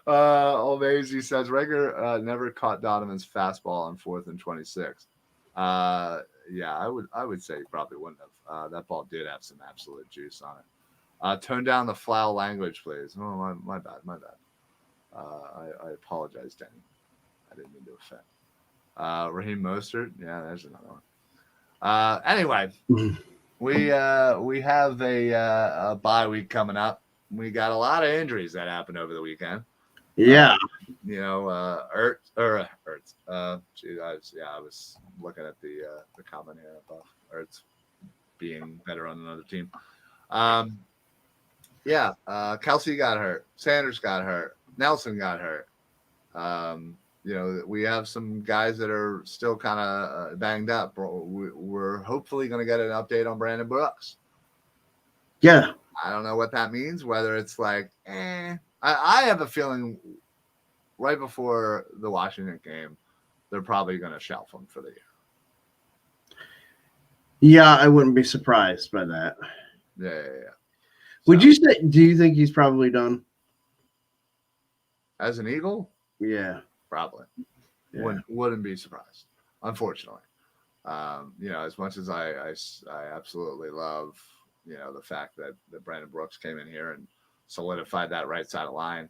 Omazy says Rager never caught Donovan's fastball on 4th and 26. Yeah, I would say he probably wouldn't have. That ball did have some absolute juice on it. Tone down the foul language, please. Oh, my bad. I apologize, Danny. I didn't mean to offend. Raheem Mostert. Yeah, there's another one. Anyway, we have a bye week coming up. We got a lot of injuries that happened over the weekend. Yeah. Ertz. I was looking at the comment here above. Ertz being better on another team. Kelsey got hurt. Sanders got hurt. Nelson got hurt. We have some guys that are still kind of banged up. We're hopefully going to get an update on Brandon Brooks. Yeah. I don't know what that means, whether it's like, I have a feeling right before the Washington game, they're probably going to shelf him for the year. Yeah, I wouldn't be surprised by that. Yeah. Would you say, do you think he's probably done? As an Eagle? Yeah. Probably. Yeah. Wouldn't be surprised, unfortunately. As much as I absolutely love, the fact that Brandon Brooks came in here and solidified that right side of line,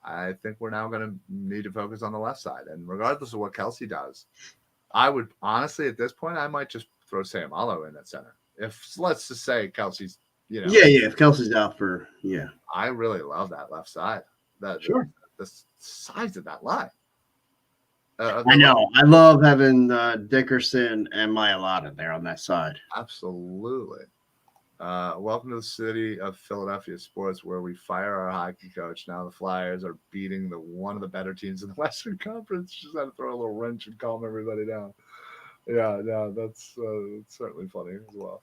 I think we're now going to need to focus on the left side. And regardless of what Kelsey does, I would honestly, at this point, I might just throw Sam Allo in at center. If let's just say Kelsey's, if Kelsey's out for, I really love that left side. The size of that line. I know. I love having Dickerson and Mailata there on that side. Absolutely. Welcome to the city of Philadelphia sports, where we fire our hockey coach. Now the Flyers are beating one of the better teams in the Western Conference. Just had to throw a little wrench and calm everybody down. Yeah, that's certainly funny as well.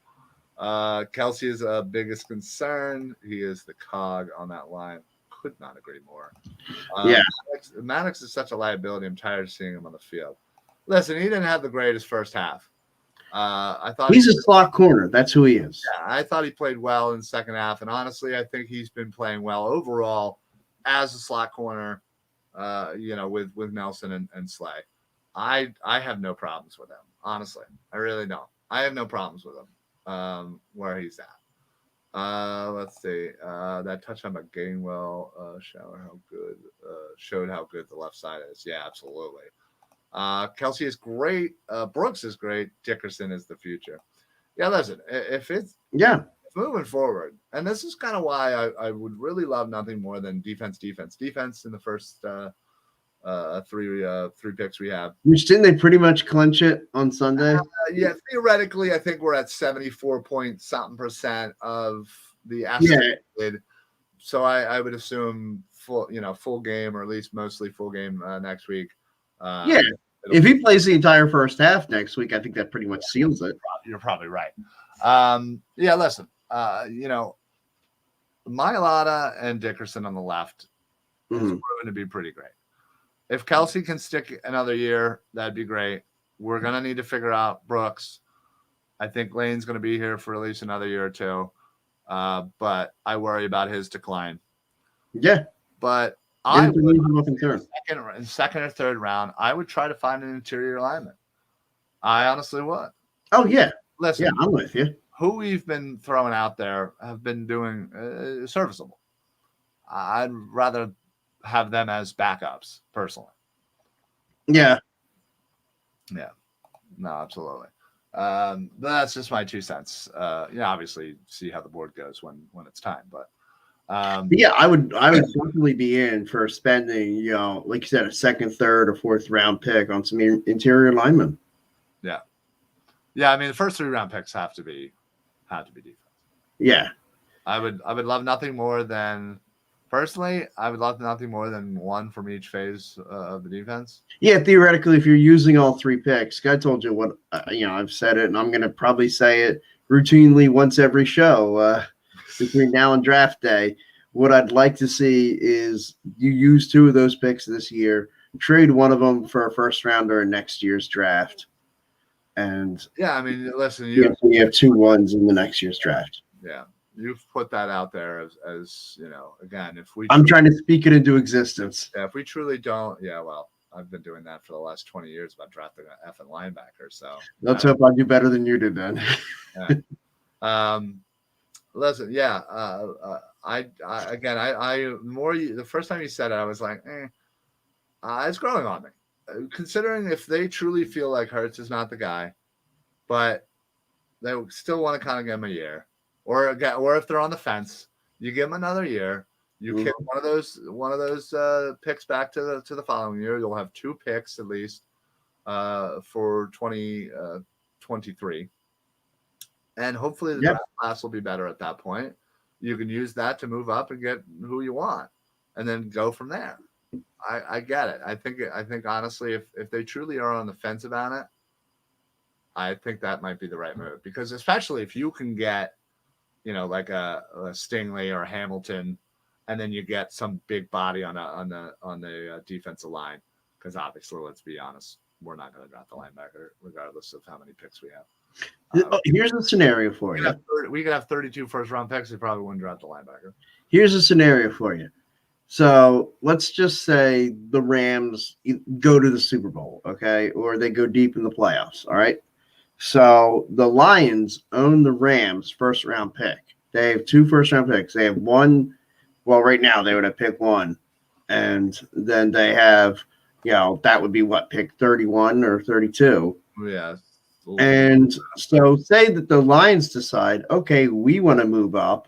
Kelsey is a biggest concern. He is the cog on that line. Could not agree more. Maddox is such a liability. I'm tired of seeing him on the field. Listen, he didn't have the greatest first half. I thought he's a slot corner. That's who he is. Yeah, I thought he played well in the second half, and honestly, I think he's been playing well overall as a slot corner. With Nelson and Slay. I have no problems with him. Honestly, I really don't. I have no problems with him. Where he's at. Let's see. That touchdown by Gainwell showed how good the left side is. Yeah, absolutely. Kelsey is great. Brooks is great. Dickerson is the future. Yeah, listen, if it's moving forward, and this is kind of why I would really love nothing more than defense in the first three picks we have. Which didn't they pretty much clinch it on Sunday? Theoretically, I think we're at 74% of the estimated. So I would assume full game, or at least mostly full game next week. If he plays the entire first half next week, I think that pretty much seals it. You're probably right. Listen, Mailata and Dickerson on the left is proven to be pretty great. If Kelsey can stick another year, that'd be great. We're going to need to figure out Brooks. I think Lane's going to be here for at least another year or two. But I worry about his decline. Yeah. But in second or third round, I would try to find an interior alignment. I honestly would. Oh, yeah. Listen, yeah, I'm with you. Who we've been throwing out there have been doing serviceable. I'd rather have them as backups personally. Yeah. Yeah. No, absolutely. But that's just my 2 cents. Obviously see how the board goes when it's time. But yeah, I would definitely be in for spending, like you said, a second, third, or fourth round pick on some interior linemen. Yeah. Yeah, I mean the first 3 round picks have to be defense. Yeah. I would love nothing more than personally, I would love nothing more than one from each phase of the defense. Yeah, theoretically, if you're using all 3 picks, I told you what, I've said it, and I'm going to probably say it routinely once every show between now and draft day. What I'd like to see is you use 2 of those picks this year, trade one of them for a first rounder in next year's draft. And yeah, I mean, listen, you have 2 ones in the next year's draft. Yeah, you've put that out there as again, if we I'm trying to speak it into existence. Yeah, if we truly don't, well, I've been doing that for the last 20 years about drafting an effing linebacker. So let's hope I do better than you did then. Yeah. Listen, yeah. The first time you said it, I was like, it's growing on me. Considering if they truly feel like Hurts is not the guy, but they still want to kind of give him a year, or if they're on the fence, you give him another year. You kick one of those picks back to the following year. You'll have 2 picks at least for 2023, and hopefully the draft class will be better at that point. You can use that to move up and get who you want, and then go from there. I get it. I think honestly, if they truly are on the fence about it, I think that might be the right move, because especially if you can get, like a Stingley or a Hamilton, and then you get some big body on the defensive line, because obviously, let's be honest, we're not going to draft the linebacker regardless of how many picks we have. Here's a scenario for you. We could have 32 first-round picks. We probably wouldn't draft the linebacker. Here's a scenario for you. So let's just say the Rams go to the Super Bowl, okay, or they go deep in the playoffs, all right? So the Lions own the Rams' first-round pick. They have 2 first-round picks. They have one. Well, right now they would have picked 1, and then they have, that would be what, pick 31 or 32. Yeah. And so say that the Lions decide, okay, we want to move up,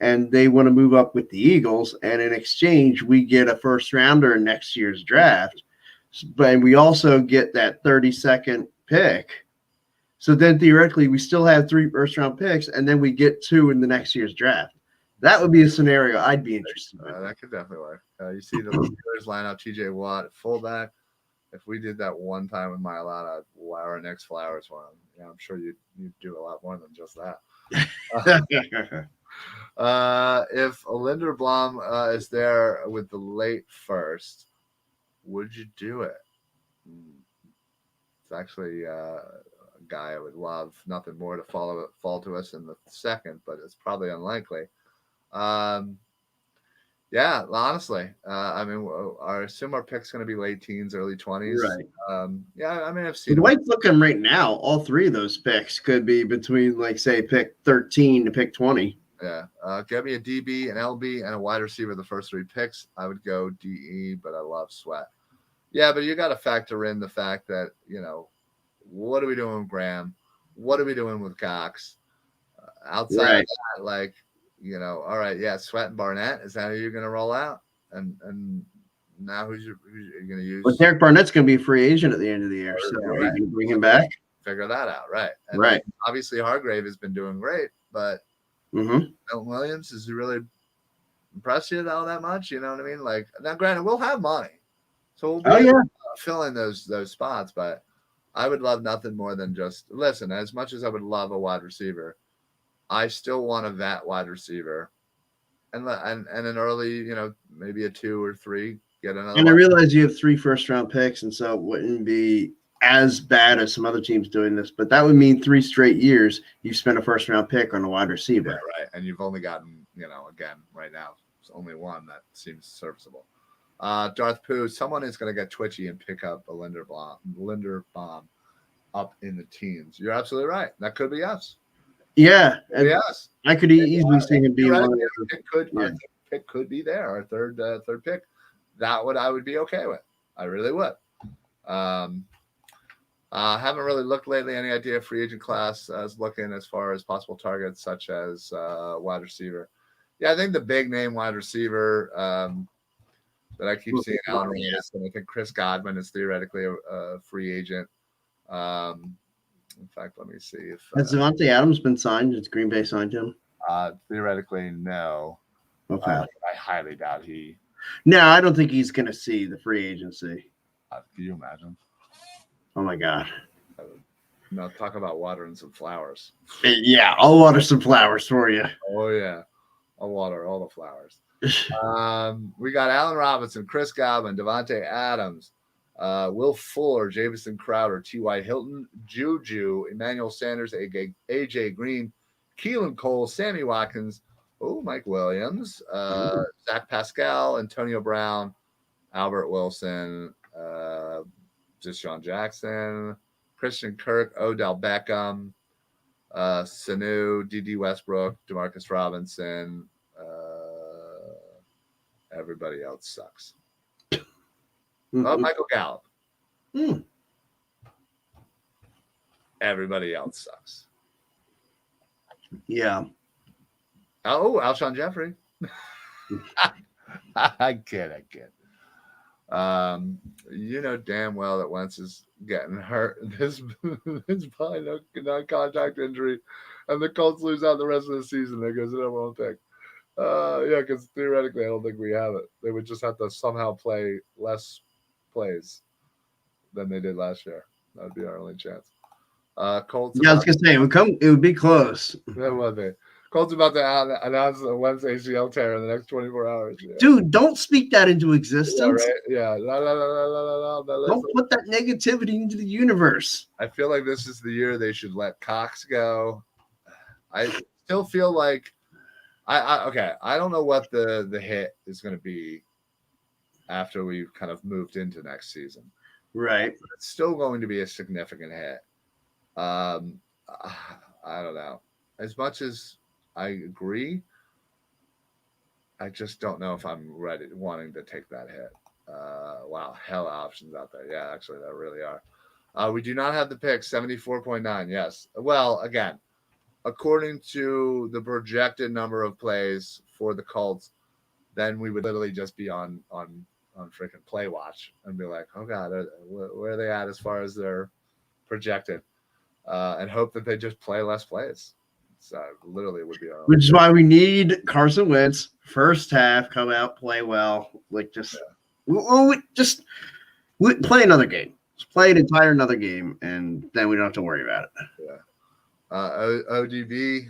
and they want to move up with the Eagles, and in exchange, we get a first rounder in next year's draft, but we also get that 32nd pick. So then theoretically, we still have 3 first-round picks, and then we get 2 in the next year's draft. That would be a scenario I'd be interested in. That could definitely work. You see the Steelers line out TJ Watt at fullback. If we did that one time with Mailata, I'd wire our next flowers for him. I'm sure you'd do a lot more than just that. If Linderbaum is there with the late first, would you do it? It's actually a guy I would love nothing more to fall to us in the second, but it's probably unlikely. Yeah, honestly, I mean, I assume our pick's going to be late teens, early 20s. Right. Yeah, I mean, I've seen the way it's looking right now, all 3 of those picks could be between, like, say, pick 13 to pick 20. Yeah. Get me a DB, an LB, and a wide receiver the first 3 picks. I would go DE, but I love Sweat. Yeah, but you got to factor in the fact that, what are we doing with Graham? What are we doing with Cox? Outside of that, like, all right, yeah, Sweat and Barnett, is that who you're going to roll out? And now who's you going to use? Well, Derek Barnett's going to be a free agent at the end of the year, so are you going to bring him back? Figure that out, right? And right. Obviously, Hargrave has been doing great, but Milton Williams, has he really impressed you all that much? You know what I mean? Like, now, granted, we'll have money, so we'll be fill in those spots, but I would love nothing more than just listen. As much as I would love a wide receiver, I still want a vet wide receiver, and an early, maybe a 2 or 3, get another. And I realize you have 3 first-round picks, and so it wouldn't be as bad as some other teams doing this, but that would mean 3 straight years you spent a first-round pick on a wide receiver. Yeah, right, and you've only gotten, again, right now, it's only one that seems serviceable. Darth Pooh, someone is going to get twitchy and pick up a Linderbaum up in the teens. You're absolutely right. That could be us. Yeah, yes, I could easily see him being one of it could pick could be there, our third pick, I would be okay with. I really would. Haven't really looked lately. Any idea free agent class is looking as far as possible targets such as wide receiver? Yeah, I think the big name wide receiver that I keep seeing Allen Reis, and I think Chris Godwin is theoretically a free agent. In fact, let me see if has Devontae Adams been signed? Has Green Bay signed him? Theoretically, no. Okay. I highly doubt he. No, I don't think he's going to see the free agency. Can you imagine? Oh my God. No, talk about watering some flowers. Yeah, I'll water some flowers for you. Oh yeah, I'll water all the flowers. We got Allen Robinson, Chris Godwin, Devontae Adams, Will Fuller, Jamison Crowder, T.Y. Hilton, Juju, Emmanuel Sanders, A.J. Green, Keelan Cole, Sammy Watkins, Mike Williams, Zach Pascal, Antonio Brown, Albert Wilson, Deshaun Jackson, Christian Kirk, Odell Beckham, Sanu, D.D. Westbrook, Demarcus Robinson. Everybody else sucks. Michael Gallup. Everybody else sucks. Yeah. Alshon Jeffrey. I kid. You know damn well that Wentz is getting hurt. This probably non-contact injury, and the Colts lose out the rest of the season. There goes the number one pick. Yeah, because theoretically, I don't think we have it. They would just have to somehow play less plays than they did last year. That would be our only chance. Colts. Yeah, I was gonna say it would be close. That would be. Colts about to announce a Wednesday ACL tear in the next 24 hours. Yeah. Dude, don't speak that into existence. Yeah, right? Yeah. Don't put that negativity into the universe. I feel like this is the year they should let Cox go. I still feel like I don't know what the hit is going to be after we've kind of moved into next season. Right. But it's still going to be a significant hit. I don't know. As much as I agree, I just don't know if I'm ready wanting to take that hit. Wow, hell options out there. Yeah, actually, there really are. We do not have the pick, 74.9. Yes. Well, again, according to the projected number of plays for the Colts, then we would literally just be on freaking play watch and be like, oh God, where are they at as far as their projected? And hope that they just play less plays. So literally would be which is why we need Carson Wentz first half, come out, play well, like just play another game. Just play an entire another game, and then we don't have to worry about it. Yeah. ODB,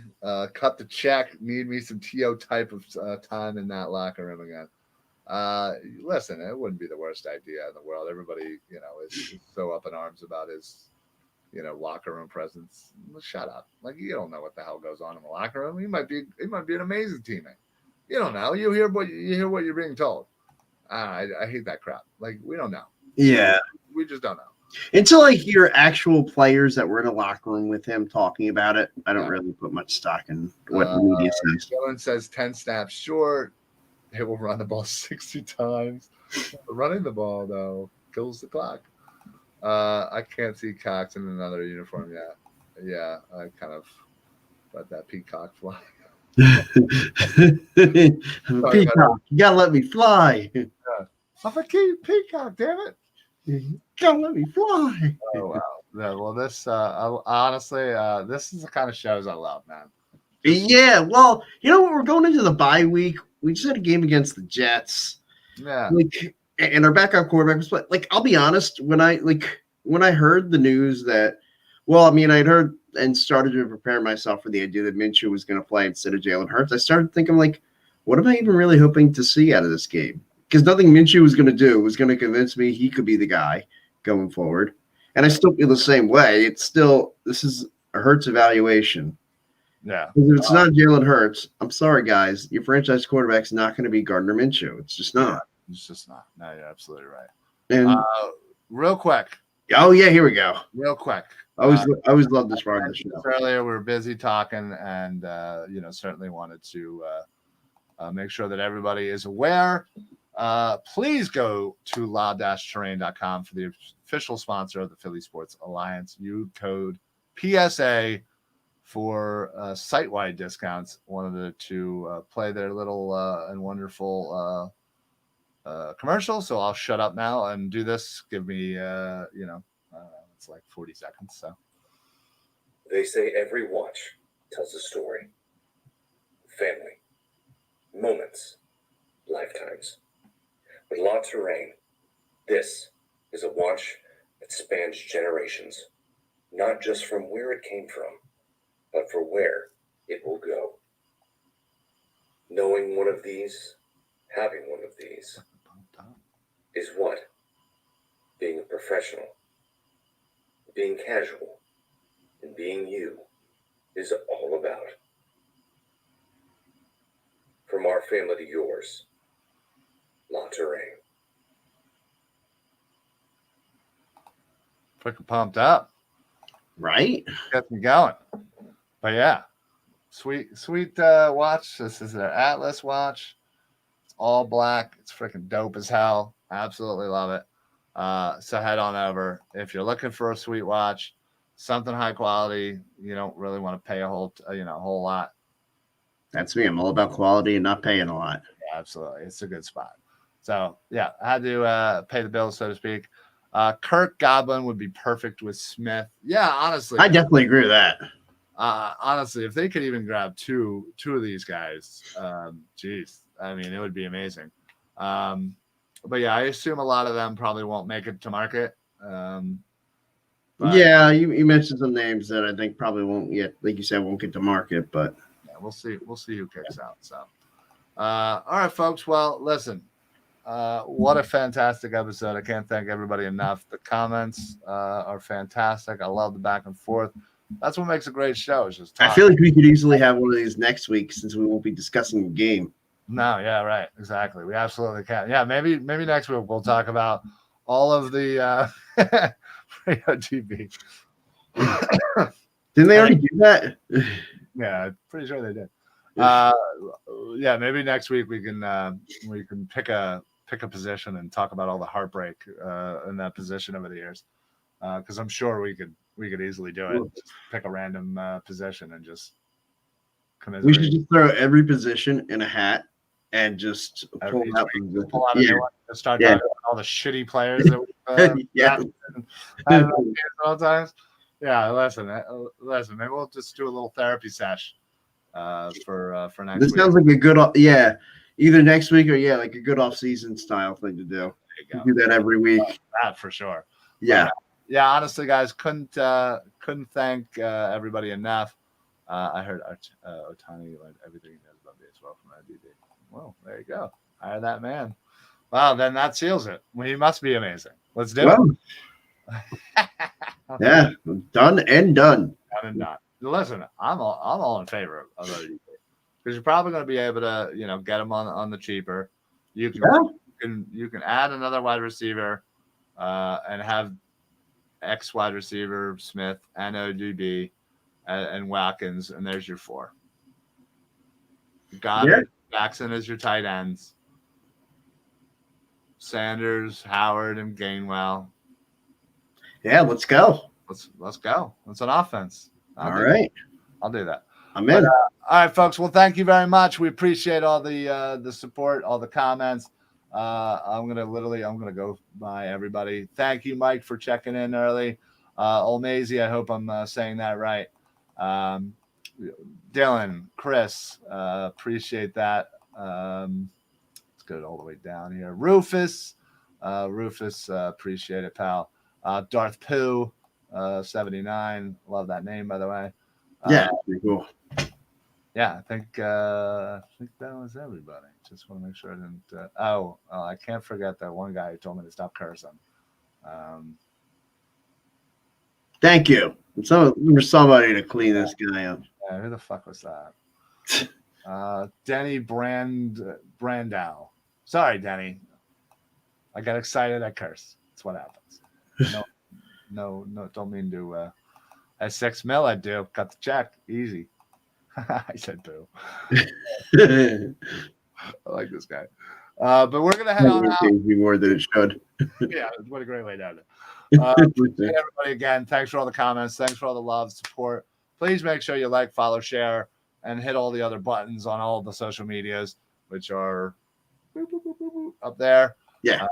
cut the check. Need me some TO type of time in that locker room again. Listen, it wouldn't be the worst idea in the world. Everybody, is so up in arms about his, locker room presence. Shut up. Like, you don't know what the hell goes on in the locker room. He might be an amazing teammate. You don't know. You hear what you're being told. I hate that crap. Like, we don't know. Yeah. We just don't know. Until I hear actual players that were in a locker room with him talking about it, I don't really put much stock in what the media says. Dylan says 10 snaps short. They will run the ball 60 times. Running the ball, though, kills the clock. I can't see Cox in another uniform yet. Yeah, I kind of let that peacock fly. Peacock, you gotta let me fly. Yeah. I'm a peacock, damn it. You gotta let me fly. Oh, wow. Yeah, well, this, honestly, this is the kind of shows I love, man. Yeah, well, we're going into the bye week. We just had a game against the Jets. Yeah. And our backup quarterback was I'll be honest, when I heard the news that, I'd heard and started to prepare myself for the idea that Minshew was going to play instead of Jalen Hurts, I started thinking, what am I even really hoping to see out of this game? Because nothing Minshew was going to do was going to convince me he could be the guy going forward. And I still feel the same way. This is a Hurts evaluation. Yeah. If it's not Jalen Hurts, I'm sorry, guys. Your franchise quarterback's not going to be Gardner Minshew. It's just not. It's just not. No, you're absolutely right. And real quick. Oh yeah, here we go. Real quick. I always love this part of the show. Earlier, we were busy talking, and certainly wanted to Make sure that everybody is aware. Please go to la-terrain.com for the official sponsor of the Philly Sports Alliance. Use code PSA for site-wide discounts. Wanted to play their little and wonderful commercial, so I'll shut up now and do this. Give me, it's like 40 seconds. So they say every watch tells a story. Family, moments, lifetimes. With La Terrain, this is a watch that spans generations, not just from where it came from, but for where it will go. Knowing one of these, having one of these, is what being a professional, being casual, and being you is all about. From our family to yours, La Terrain. freaking pumped up. Right? Gets me going. But yeah, sweet watch. This is their Atlas watch. It's all black. It's freaking dope as hell. Absolutely love it. So head on over. If you're looking for a sweet watch, something high quality, you don't really want to pay a whole lot. That's me. I'm all about quality and not paying a lot. Yeah, absolutely. It's a good spot. So yeah, I had to pay the bills, so to speak. Kirk Goblin would be perfect with Smith. Yeah, honestly. I definitely agree with that. Honestly, if they could even grab two of these guys, geez, I mean, it would be amazing. But yeah, I assume a lot of them probably won't make it to market. Yeah, you mentioned some names that I think probably won't yet, like you said, won't get to market, but yeah, we'll see who kicks out. So, all right, folks. Well, listen, what a fantastic episode. I can't thank everybody enough. The comments are fantastic. I love the back and forth. That's what makes a great show. Is just talking. I feel like we could easily have one of these next week since we won't be discussing the game. No, yeah, right, exactly. We absolutely can. Yeah, maybe next week we'll talk about all of the TV. Didn't they already do that? Yeah, pretty sure they did. Yeah, maybe next week we can pick a position and talk about all the heartbreak in that position over the years. Because I'm sure we could easily do it. Just pick a random position and just commiserate. We should just throw every position in a hat and just pull out a new one. Start talking about all the shitty players that we've all times. Yeah, listen. Maybe we'll just do a little therapy sesh for next week. This sounds like a good either next week or like a good off-season style thing to do. Do that every week. That for sure. Yeah. Yeah, honestly, guys, couldn't thank everybody enough. I heard Otani learned everything he knows about baseball from IDD. Well, there you go. Hire that man. Wow, then that seals it. Well, he must be amazing. Let's do it. Yeah, done and done. Done and done. Listen, I'm all in favor of ODB because you're probably going to be able to get him on the cheaper. You can add another wide receiver and have X wide receiver Smith and ODB and Watkins, and there's your four. Goddard, Jackson is your tight ends. Sanders, Howard, and Gainwell. Yeah, let's go. Let's go. It's an offense. All right. I'll do that. I'm in. All right, folks. Well, thank you very much. We appreciate all the support, all the comments. I'm gonna go by everybody. Thank you, Mike, for checking in early. Olmazy, I hope I'm saying that right. Dylan, Chris, appreciate that. Let's go all the way down here. Rufus, appreciate it, pal. Darth Pooh, 79. Love that name, by the way. Yeah, pretty cool. Yeah, I think that was everybody. Just want to make sure I didn't. I can't forget that one guy who told me to stop cursing. Thank you. For somebody to clean this guy up. Yeah, who the fuck was that? Denny Brandow. Sorry, Denny. I got excited. I cursed. That's what happens. No, don't mean to. At $6 million, I do. Cut the check. Easy. I said boo. I like this guy. But we're gonna head on out. Things me more than it should. Yeah, what a great way to end it. Hey, everybody, again, thanks for all the comments. Thanks for all the love, support. Please make sure you like, follow, share, and hit all the other buttons on all the social medias, which are up there. Yeah.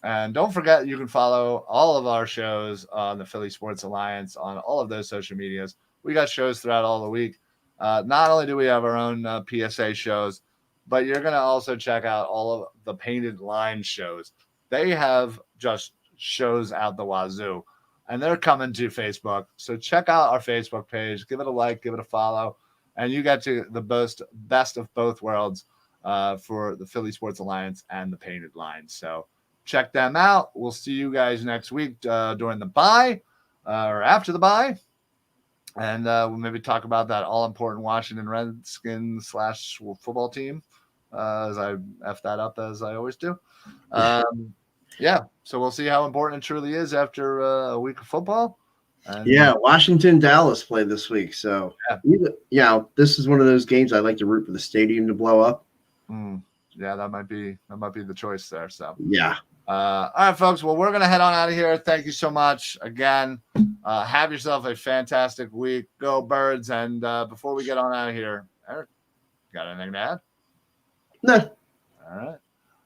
And don't forget, you can follow all of our shows on the Philly Sports Alliance on all of those social medias. We got shows throughout all the week. Not only do we have our own PSA shows, but you're going to also check out all of the Painted Line shows. They have just shows out the wazoo, and they're coming to Facebook. So check out our Facebook page, give it a like, give it a follow, and you get to the best of both worlds for the Philly Sports Alliance and the Painted Line. So check them out. We'll see you guys next week during the bye or after the bye. And we'll maybe talk about that all-important Washington Redskins / football team as I F that up as I always do. Yeah, so we'll see how important it truly is after a week of football. And, yeah, Washington, Dallas play this week. So, this is one of those games I like to root for the stadium to blow up. Yeah, that might be the choice there. So, yeah. All right, folks. Well, we're going to head on out of here. Thank you so much. Again, have yourself a fantastic week. Go Birds. And before we get on out of here, Eric, got anything to add? No. All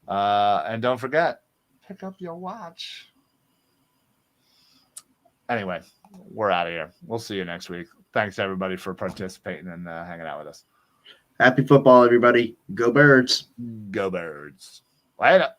right. And don't forget, pick up your watch. Anyway, we're out of here. We'll see you next week. Thanks, everybody, for participating and hanging out with us. Happy football, everybody. Go Birds. Go Birds. Later.